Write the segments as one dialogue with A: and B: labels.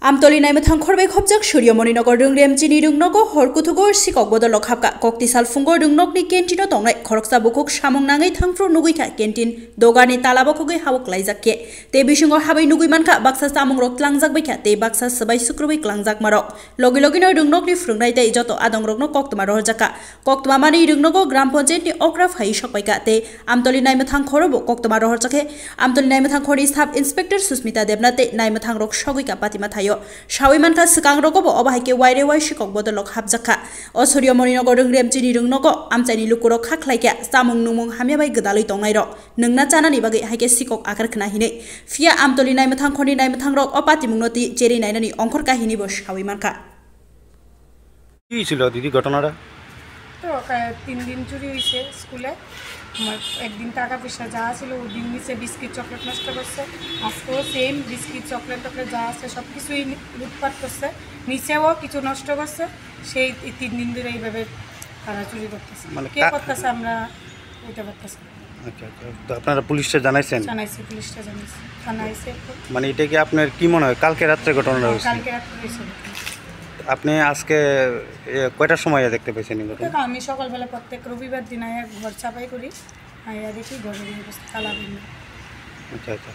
A: Amtoli naimethang khorbek hobjak Suryamoninagar rungrem chini rungnogo horkuthugor sikok bodolok hapka koktisal fungor rungnokni kentino tongnai khoroksa bukuk samung nangai thangfru nuguikha kentin dogani talabokhoge hawuk laijakke te bisungor habai nugui manka baksa samung rok tlangjak baikha te baksa sabai sukrubai klangjak marok logi logino rungnokni frungnai tei joto adong rokno koktuma rohjaka koktuma mani rungnogo gram panchayat ni okra phai sokbaika te Amtoli naimethang khorobo koktuma rohjake Amtoli naimethang khori sub inspector Susmita Debnate naimethang rok soguika patima thayo Shawi manka sekang rokobo obahaike waire wai sikok bodolok habjaka o Suryamoninagar rungrem chini rungnogo amchaini lukurok khaklaika samung numung hamya bai gdalai tongnai ro nungna chanani bagai haike sikok akar khna hinei fia Amtoli naimethang khoni naimethang rok opati mungnoti cheri nainani ongkhor kahini bo shawi manka
B: কি ছিল দিদি ঘটনাটা
C: তো 3 দিন চুরি হইছে স্কুলে আমার একদিন টাকা পয়সা যা ছিল ওই দিন নিচে বিস্কিট চকলেট নষ্ট করছে আজকেও সেম বিস্কিট চকলেট টকলেট যা আছে সব কিছুই লুটপাট করছে নিচেও কিছু নষ্ট করছে সেই 3 দিন ধরে এইভাবে তারা চুরি করতেছে মানে কে করতেছে আমরা ওইটা করতেছি
B: আচ্ছা আচ্ছা তো আপনারা পুলিশে জানাইছেন
C: জানাইছি পুলিশটা জানাইছি থানাইছে
B: মানে এটা কি আপনার কি মনে হয় কালকে রাতে ঘটনাটা হইছে
C: কালকে রাতে হইছে
B: আপনি আজকে কয়টার সময় দেখতে পেয়েছেন
C: ঘটনা আমি সকালবেলা প্রত্যেক রবিবার দিন আয়া ঘর চাপাই করি আয়া দেখি ঘরের অবস্থা তালা বন্ধ
B: আচ্ছা আচ্ছা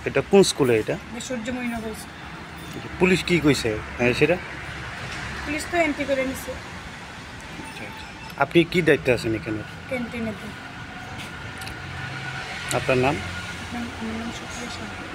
B: এটা কোন স্কুলে এটা
C: সূর্যমণিনগর
B: পুলিশ কি কইছে সেটা
C: পুলিশ তো এন্ট্রি করে নিছে
B: আচ্ছা আচ্ছা আপনি কি দায়িত্বে আছেন এখানে
C: ক্যান্টিনেতে
B: আপনার নাম
C: আমার নাম সুপ্রিয়া।